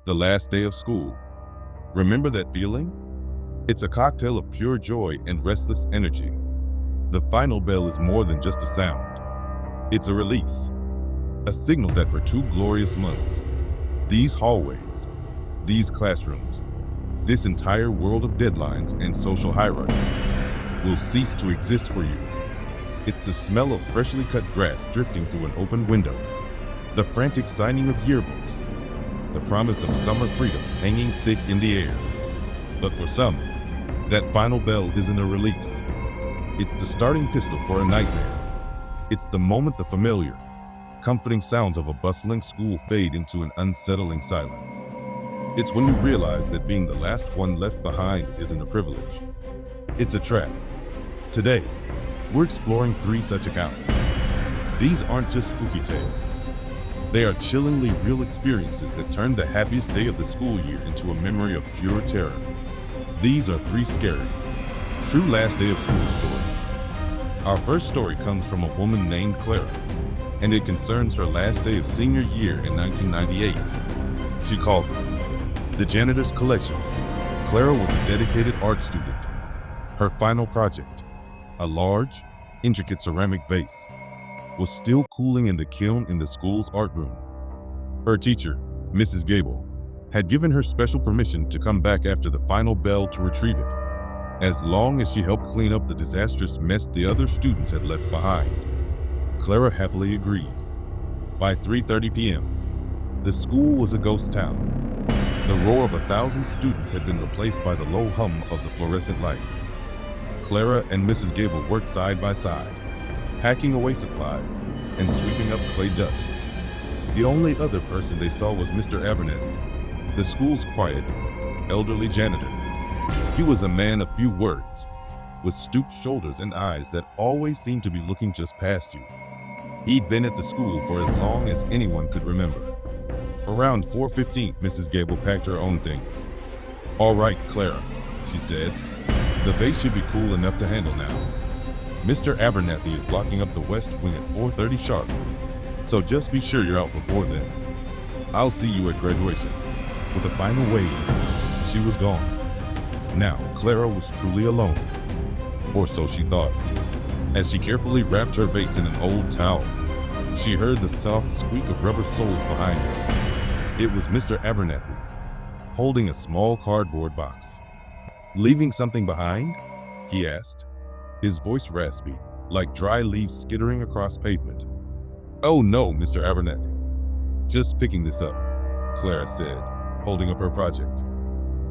The last day of school. Remember that feeling? It's a cocktail of pure joy and restless energy. The final bell is more than just a sound. It's a release, a signal that for 2 glorious months, these hallways, these classrooms, this entire world of deadlines and social hierarchies will cease to exist for you. It's the smell of freshly cut grass drifting through an open window, the frantic signing of yearbooks, the promise of summer freedom hanging thick in the air. But for some, that final bell isn't a release. It's the starting pistol for a nightmare. It's the moment the familiar, comforting sounds of a bustling school fade into an unsettling silence. It's when you realize that being the last one left behind isn't a privilege. It's a trap. Today, we're exploring 3 such accounts. These aren't just spooky tales. They are chillingly real experiences that turn the happiest day of the school year into a memory of pure terror. These are 3 scary, true last day of school stories. Our first story comes from a woman named Clara, and it concerns her last day of senior year in 1998. She calls it the janitor's collection. Clara was a dedicated art student. Her final project, a large, intricate ceramic vase, was still cooling in the kiln in the school's art room. Her teacher, Mrs. Gable, had given her special permission to come back after the final bell to retrieve it, as long as she helped clean up the disastrous mess the other students had left behind. Clara happily agreed. By 3:30 p.m., the school was a ghost town. The roar of 1,000 students had been replaced by the low hum of the fluorescent lights. Clara and Mrs. Gable worked side by side, packing away supplies and sweeping up clay dust. The only other person they saw was Mr. Abernethy, the school's quiet, elderly janitor. He was a man of few words, with stooped shoulders and eyes that always seemed to be looking just past you. He'd been at the school for as long as anyone could remember. Around 4:15, Mrs. Gable packed her own things. "All right, Clara," she said. "The vase should be cool enough to handle now. Mr. Abernethy is locking up the west wing at 4:30 sharp, so just be sure you're out before then. I'll see you at graduation." With a final wave, she was gone. Now, Clara was truly alone, or so she thought. As she carefully wrapped her vase in an old towel, she heard the soft squeak of rubber soles behind her. It was Mr. Abernethy, holding a small cardboard box. "Leaving something behind?" he asked, his voice raspy, like dry leaves skittering across pavement. "Oh no, Mr. Abernethy. Just picking this up," Clara said, holding up her project.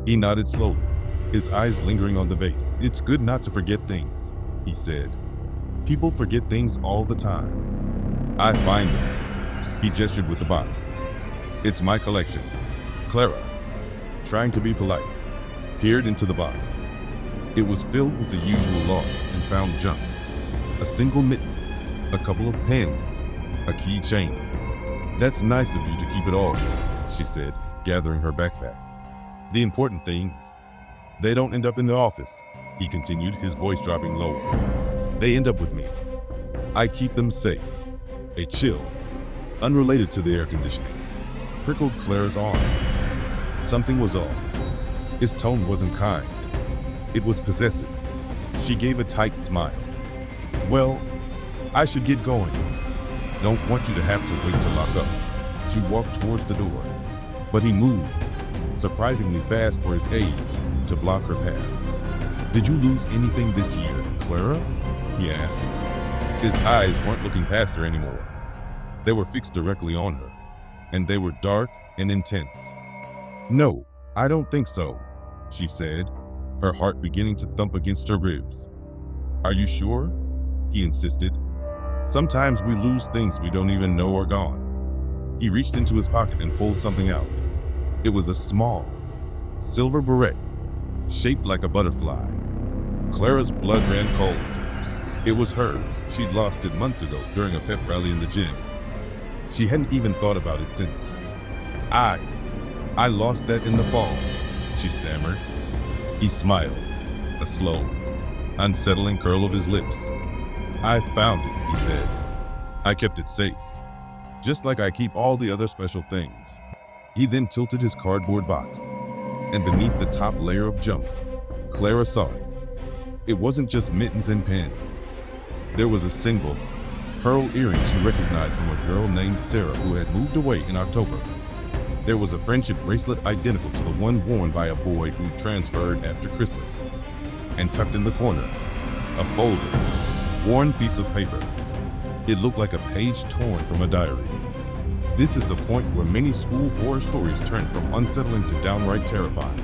He nodded slowly, his eyes lingering on the vase. "It's good not to forget things," he said. "People forget things all the time." "I find them." He gestured with the box. "It's my collection." Clara, trying to be polite, peered into the box. It was filled with the usual lost and found junk. A single mitten, a couple of pens, a keychain. "That's nice of you to keep it all," she said, gathering her backpack. "The important things, they don't end up in the office," he continued, his voice dropping lower. "They end up with me. I keep them safe." A chill, unrelated to the air conditioning, prickled Clara's arms. Something was off. His tone wasn't kind. It was possessive. She gave a tight smile. "Well, I should get going. Don't want you to have to wait to lock up." She walked towards the door, but he moved, surprisingly fast for his age, to block her path. "Did you lose anything this year, Clara?" he asked. His eyes weren't looking past her anymore. They were fixed directly on her, and they were dark and intense. "No, I don't think so," she said, her heart beginning to thump against her ribs. "Are you sure?" he insisted. "Sometimes we lose things we don't even know are gone." He reached into his pocket and pulled something out. It was a small, silver barrette, shaped like a butterfly. Clara's blood ran cold. It was hers. She'd lost it months ago during a pep rally in the gym. She hadn't even thought about it since. I lost that in the fall," she stammered. He smiled, a slow, unsettling curl of his lips. "I found it," he said. "I kept it safe, just like I keep all the other special things." He then tilted his cardboard box, and beneath the top layer of junk, Clara saw it. It wasn't just mittens and pens. There was a single, pearl earring she recognized from a girl named Sarah who had moved away in October. There was a friendship bracelet identical to the one worn by a boy who transferred after Christmas. And tucked in the corner, a folded, worn piece of paper. It looked like a page torn from a diary. This is the point where many school horror stories turn from unsettling to downright terrifying.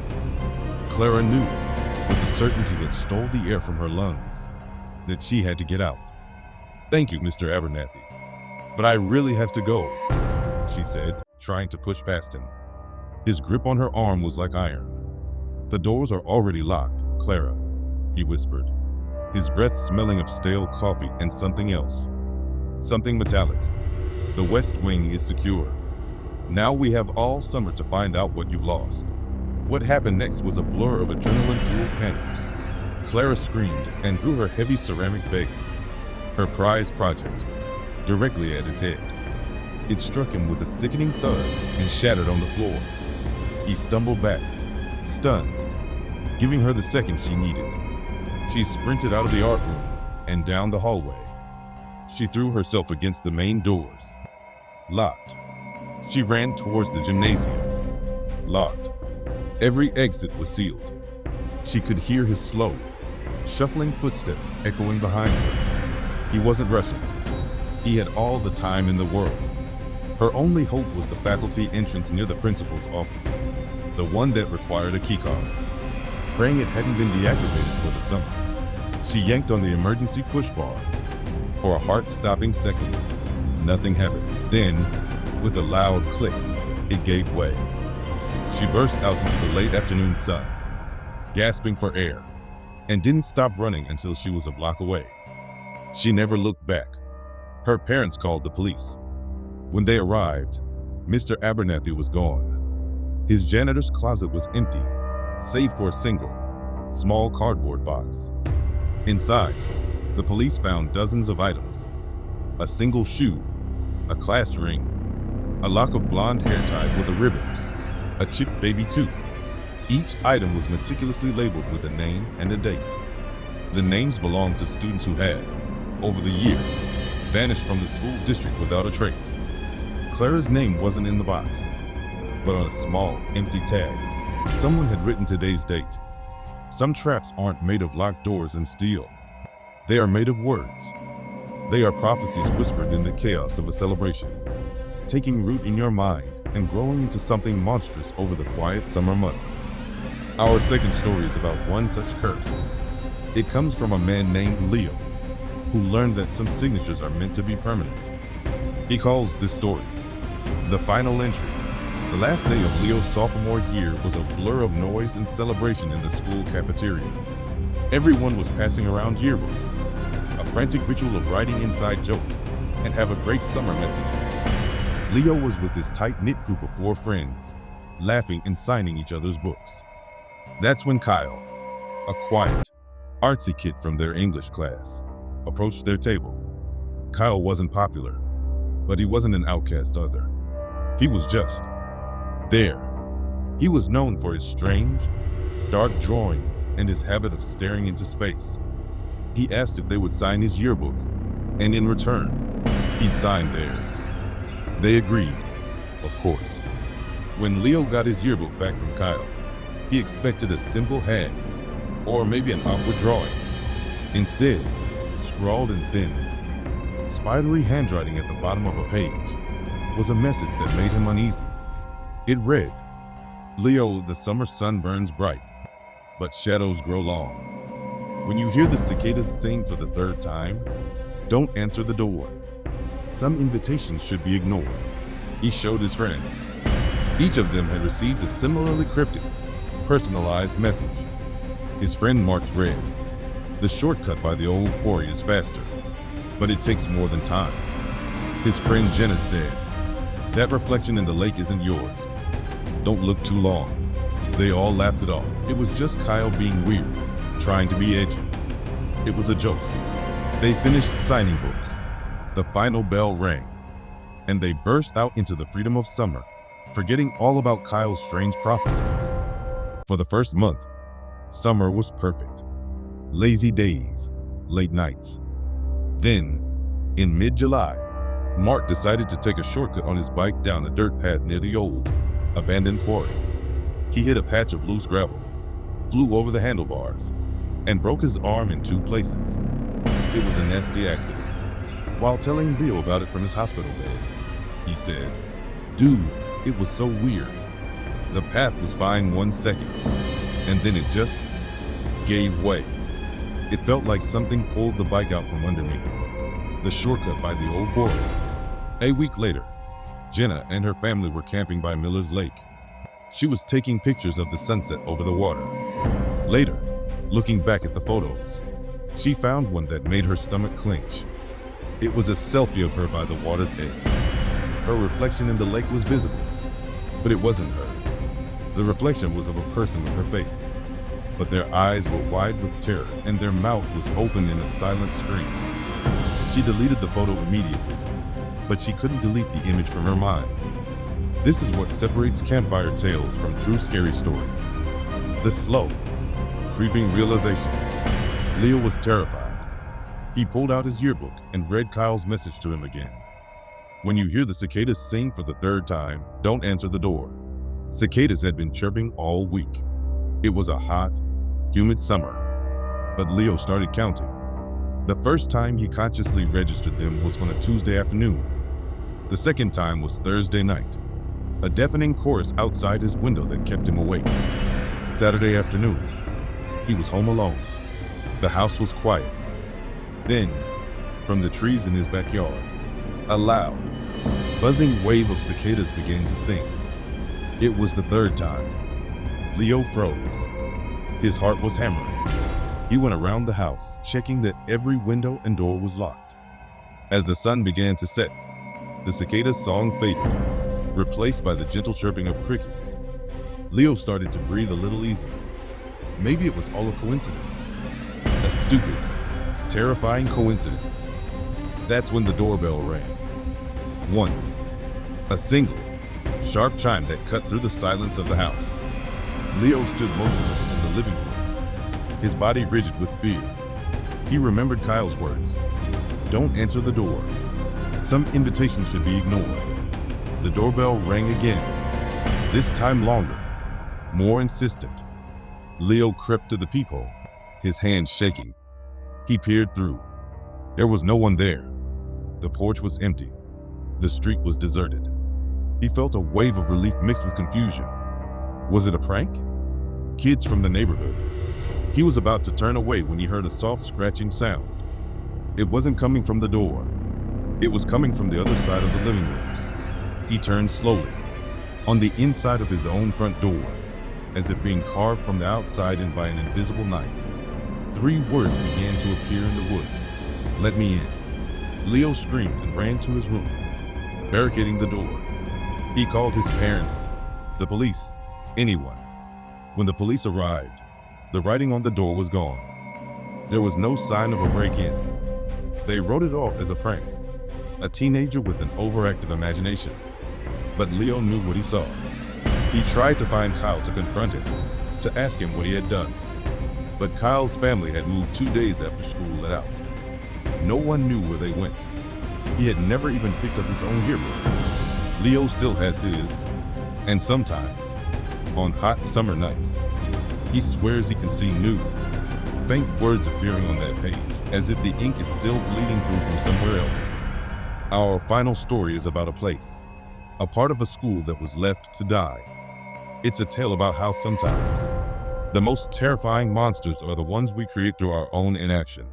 Clara knew, with a certainty that stole the air from her lungs, that she had to get out. "Thank you, Mr. Abernathy, but I really have to go," she said, trying to push past him. His grip on her arm was like iron. "The doors are already locked, Clara," he whispered, his breath smelling of stale coffee and something else. Something metallic. "The West Wing is secure. Now we have all summer to find out what you've lost." What happened next was a blur of adrenaline-fueled panic. Clara screamed and threw her heavy ceramic vase, her prized project, directly at his head. It struck him with a sickening thud and shattered on the floor. He stumbled back, stunned, giving her the second she needed. She sprinted out of the art room and down the hallway. She threw herself against the main doors. Locked. She ran towards the gymnasium. Locked. Every exit was sealed. She could hear his slow, shuffling footsteps echoing behind her. He wasn't rushing. He had all the time in the world. Her only hope was the faculty entrance near the principal's office, the one that required a keycard. Praying it hadn't been deactivated for the summer. She yanked on the emergency push bar. For a heart-stopping second, nothing happened. Then, with a loud click, it gave way. She burst out into the late afternoon sun, gasping for air, and didn't stop running until she was a block away. She never looked back. Her parents called the police. When they arrived, Mr. Abernathy was gone. His janitor's closet was empty, save for a single, small cardboard box. Inside, the police found dozens of items. A single shoe, a class ring, a lock of blonde hair tied with a ribbon, a chipped baby tooth. Each item was meticulously labeled with a name and a date. The names belonged to students who had, over the years, vanished from the school district without a trace. Clara's name wasn't in the box, but on a small, empty tag, someone had written today's date. Some traps aren't made of locked doors and steel. They are made of words. They are prophecies whispered in the chaos of a celebration, taking root in your mind and growing into something monstrous over the quiet summer months. Our second story is about one such curse. It comes from a man named Leo, who learned that some signatures are meant to be permanent. He calls this story The Final Entry. The last day of Leo's sophomore year was a blur of noise and celebration in the school cafeteria. Everyone was passing around yearbooks, a frantic ritual of writing inside jokes and have a great summer messages. Leo was with his tight-knit group of 4 friends, laughing and signing each other's books. That's when Kyle, a quiet, artsy kid from their English class, approached their table. Kyle wasn't popular, but he wasn't an outcast either. He was just there. He was known for his strange, dark drawings and his habit of staring into space. He asked if they would sign his yearbook, and in return, he'd sign theirs. They agreed, of course. When Leo got his yearbook back from Kyle, he expected a simple hands, or maybe an awkward drawing. Instead, scrawled in thin, spidery handwriting at the bottom of a page was a message that made him uneasy. It read, "Leo, the summer sun burns bright, but shadows grow long. When you hear the cicadas sing for the 3rd time, don't answer the door. Some invitations should be ignored." He showed his friends. Each of them had received a similarly cryptic, personalized message. His friend Mark's read, "The shortcut by the old quarry is faster, but it takes more than time." His friend Jenna said, "That reflection in the lake isn't yours. Don't look too long." They all laughed it off. It was just Kyle being weird, trying to be edgy. It was a joke. They finished signing books. The final bell rang, and they burst out into the freedom of summer, forgetting all about Kyle's strange prophecies. For the first month, summer was perfect. Lazy days, late nights. Then, in mid-July, Mark decided to take a shortcut on his bike down a dirt path near the old, abandoned quarry. He hit a patch of loose gravel, flew over the handlebars, and broke his arm in 2 places. It was a nasty accident. While telling Leo about it from his hospital bed, he said, "Dude, it was so weird. The path was fine 1 second, and then it just gave way. It felt like something pulled the bike out from under me." The shortcut by the old quarry. A week later, Jenna and her family were camping by Miller's Lake. She was taking pictures of the sunset over the water. Later, looking back at the photos, she found one that made her stomach clench. It was a selfie of her by the water's edge. Her reflection in the lake was visible, but it wasn't her. The reflection was of a person with her face, but their eyes were wide with terror and their mouth was open in a silent scream. She deleted the photo immediately, but she couldn't delete the image from her mind. This is what separates campfire tales from true scary stories. The slow, creeping realization. Leo was terrified. He pulled out his yearbook and read Kyle's message to him again. When you hear the cicadas sing for the 3rd time, don't answer the door. Cicadas had been chirping all week. It was a hot, humid summer, but Leo started counting. The first time he consciously registered them was on a Tuesday afternoon. The second time was Thursday night, a deafening chorus outside his window that kept him awake. Saturday afternoon, he was home alone. The house was quiet. Then, from the trees in his backyard, a loud, buzzing wave of cicadas began to sing. It was the 3rd time. Leo froze. His heart was hammering. He went around the house, checking that every window and door was locked. As the sun began to set, the cicada's song faded, replaced by the gentle chirping of crickets. Leo started to breathe a little easier. Maybe it was all a coincidence. A stupid, terrifying coincidence. That's when the doorbell rang. Once, a single, sharp chime that cut through the silence of the house. Leo stood motionless in the living room, his body rigid with fear. He remembered Kyle's words. Don't answer the door. Some invitation should be ignored. The doorbell rang again, this time longer, more insistent. Leo crept to the peephole, his hands shaking. He peered through. There was no one there. The porch was empty. The street was deserted. He felt a wave of relief mixed with confusion. Was it a prank? Kids from the neighborhood. He was about to turn away when he heard a soft scratching sound. It wasn't coming from the door. It was coming from the other side of the living room. He turned slowly, on the inside of his own front door, as if being carved from the outside and by an invisible knife. 3 words began to appear in the wood. "Let me in." Leo screamed and ran to his room, barricading the door. He called his parents, the police, anyone. When the police arrived, the writing on the door was gone. There was no sign of a break-in. They wrote it off as a prank, a teenager with an overactive imagination. But Leo knew what he saw. He tried to find Kyle to confront him, to ask him what he had done. But Kyle's family had moved 2 days after school let out. No one knew where they went. He had never even picked up his own yearbook. Leo still has his, and sometimes, on hot summer nights, he swears he can see new, faint words appearing on that page, as if the ink is still bleeding through from somewhere else. Our final story is about a place, a part of a school that was left to die. It's a tale about how sometimes the most terrifying monsters are the ones we create through our own inaction.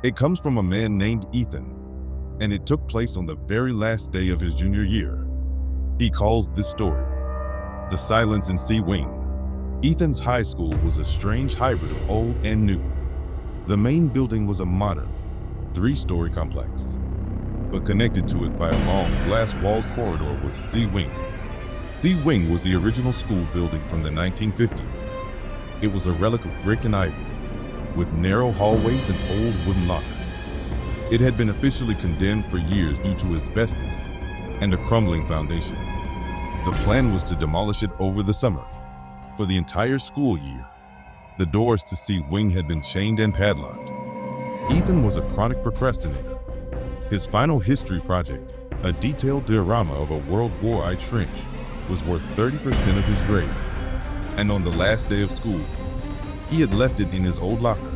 It comes from a man named Ethan, and it took place on the very last day of his junior year. He calls this story The Silence in Sea Wing. Ethan's high school was a strange hybrid of old and new. The main building was a modern, 3-story complex, but connected to it by a long glass-walled corridor was Sea Wing. Sea Wing was the original school building from the 1950s. It was a relic of brick and ivy, with narrow hallways and old wooden lockers. It had been officially condemned for years due to asbestos and a crumbling foundation. The plan was to demolish it over the summer. For the entire school year, the doors to C Wing had been chained and padlocked. Ethan was a chronic procrastinator. His final history project, a detailed diorama of a World War I trench, was worth 30% of his grade. And on the last day of school, he had left it in his old locker,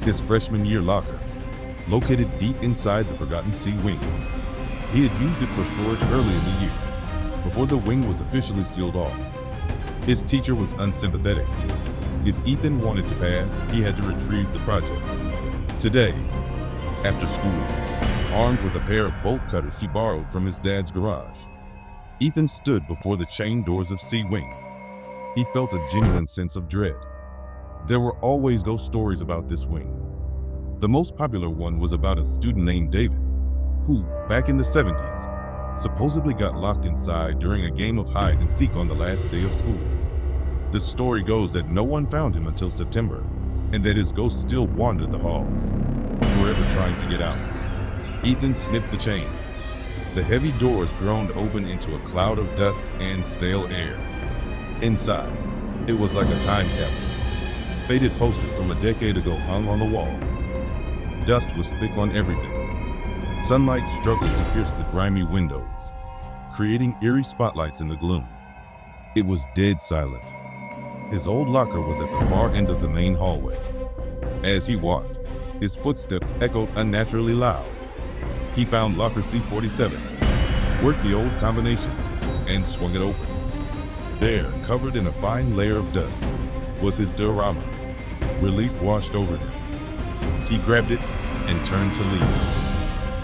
his freshman year locker, located deep inside the forgotten C Wing. He had used it for storage early in the year, before the wing was officially sealed off. His teacher was unsympathetic. If Ethan wanted to pass, he had to retrieve the project. Today, after school, armed with a pair of bolt cutters he borrowed from his dad's garage, Ethan stood before the chained doors of C Wing. He felt a genuine sense of dread. There were always ghost stories about this wing. The most popular one was about a student named David, who, back in the 70s, supposedly got locked inside during a game of hide and seek on the last day of school. The story goes that no one found him until September, and that his ghost still wandered the halls, forever trying to get out. Ethan snipped the chain. The heavy doors groaned open into a cloud of dust and stale air. Inside, it was like a time capsule. Faded posters from a decade ago hung on the walls. Dust was thick on everything. Sunlight struggled to pierce the grimy windows, creating eerie spotlights in the gloom. It was dead silent. His old locker was at the far end of the main hallway. As he walked, his footsteps echoed unnaturally loud. He found locker C47, worked the old combination, and swung it open. There, covered in a fine layer of dust, was his diorama. Relief washed over him. He grabbed it and turned to leave.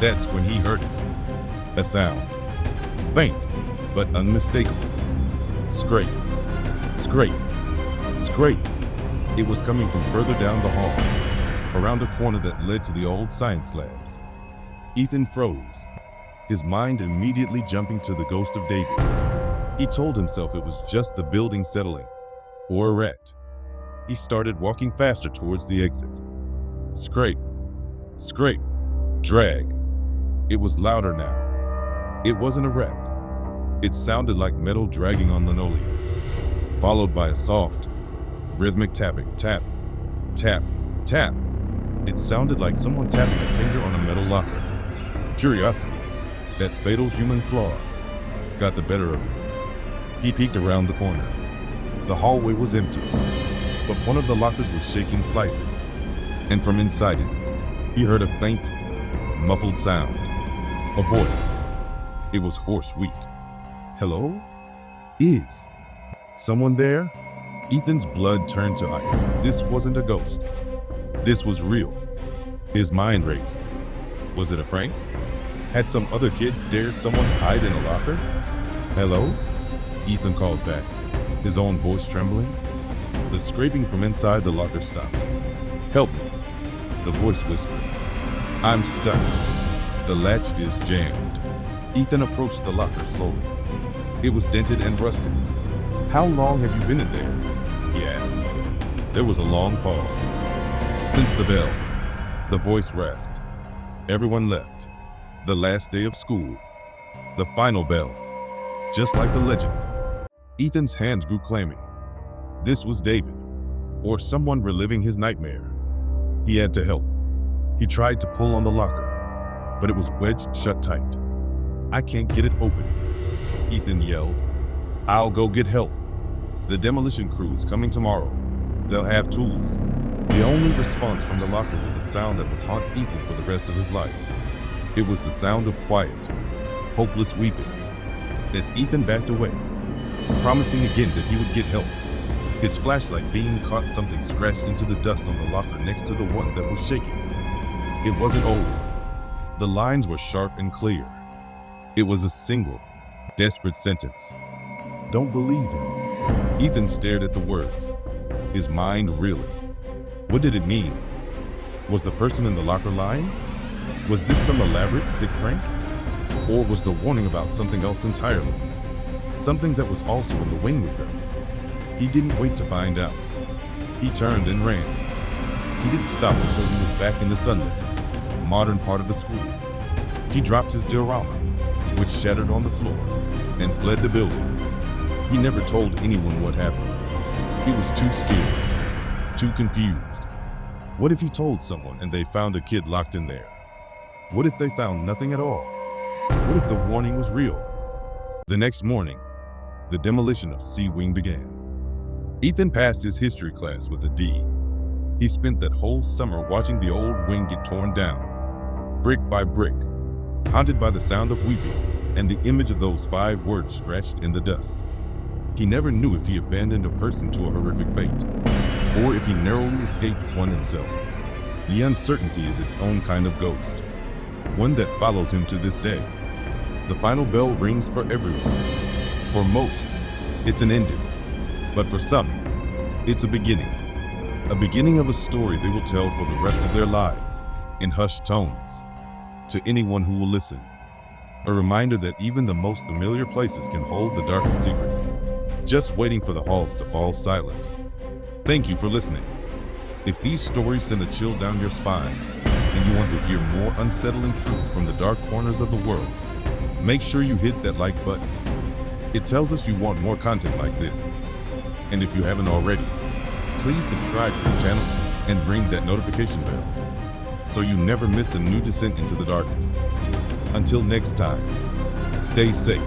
That's when he heard it. A sound. Faint, but unmistakable. Scrape. Scrape. Scrape. It was coming from further down the hall, around a corner that led to the old science labs. Ethan froze, his mind immediately jumping to the ghost of David. He told himself it was just the building settling, or a rat. He started walking faster towards the exit. Scrape. Scrape. Drag. It was louder now. It wasn't a rat. It sounded like metal dragging on linoleum, followed by a soft, rhythmic tapping. Tap, tap, tap. It sounded like someone tapping a finger on a metal locker. Curiosity, that fatal human flaw, got the better of him. He peeked around the corner. The hallway was empty, but one of the lockers was shaking slightly, and from inside it, he heard a faint, muffled sound. A voice. It was hoarse, weak. Hello? Is someone there? Ethan's blood turned to ice. This wasn't a ghost. This was real. His mind raced. Was it a prank? Had some other kids dared someone to hide in a locker? Hello? Ethan called back, his own voice trembling. The scraping from inside the locker stopped. Help me, the voice whispered. I'm stuck. The latch is jammed. Ethan approached the locker slowly. It was dented and rusted. How long have you been in there? He asked. There was a long pause. Since the bell, the voice rasped. Everyone left. The last day of school. The final bell. Just like the legend. Ethan's hands grew clammy. This was David, or someone reliving his nightmare. He had to help. He tried to pull on the locker, but it was wedged shut tight. I can't get it open, Ethan yelled. I'll go get help. The demolition crew is coming tomorrow. They'll have tools. The only response from the locker was a sound that would haunt Ethan for the rest of his life. It was the sound of quiet, hopeless weeping. As Ethan backed away, promising again that he would get help, his flashlight beam caught something scratched into the dust on the locker next to the one that was shaking. It wasn't old. The lines were sharp and clear. It was a single, desperate sentence. Don't believe him. Ethan stared at the words, his mind reeling. What did it mean? Was the person in the locker lying? Was this some elaborate sick prank? Or was the warning about something else entirely? Something that was also in the wing with them? He didn't wait to find out. He turned and ran. He didn't stop until he was back in the sunlit, modern part of the school. He dropped his diorama, which shattered on the floor, and fled the building. He never told anyone what happened. He was too scared, too confused. What if he told someone and they found a kid locked in there? What if they found nothing at all? What if the warning was real? The next morning, the demolition of Sea Wing began. Ethan passed his history class with a D. He spent that whole summer watching the old wing get torn down, brick by brick, haunted by the sound of weeping and the image of those 5 words scratched in the dust. He never knew if he abandoned a person to a horrific fate, or if he narrowly escaped one himself. The uncertainty is its own kind of ghost, one that follows him to this day. The final bell rings for everyone. For most, it's an ending, but for some, it's a beginning of a story they will tell for the rest of their lives, in hushed tones, to anyone who will listen. A reminder that even the most familiar places can hold the darkest secrets, just waiting for the halls to fall silent. Thank you for listening. If these stories send a chill down your spine, and you want to hear more unsettling truth from the dark corners of the world, make sure you hit that like button. It tells us you want more content like this. And if you haven't already, please subscribe to the channel and ring that notification bell so you never miss a new descent into the darkness. Until next time, stay safe.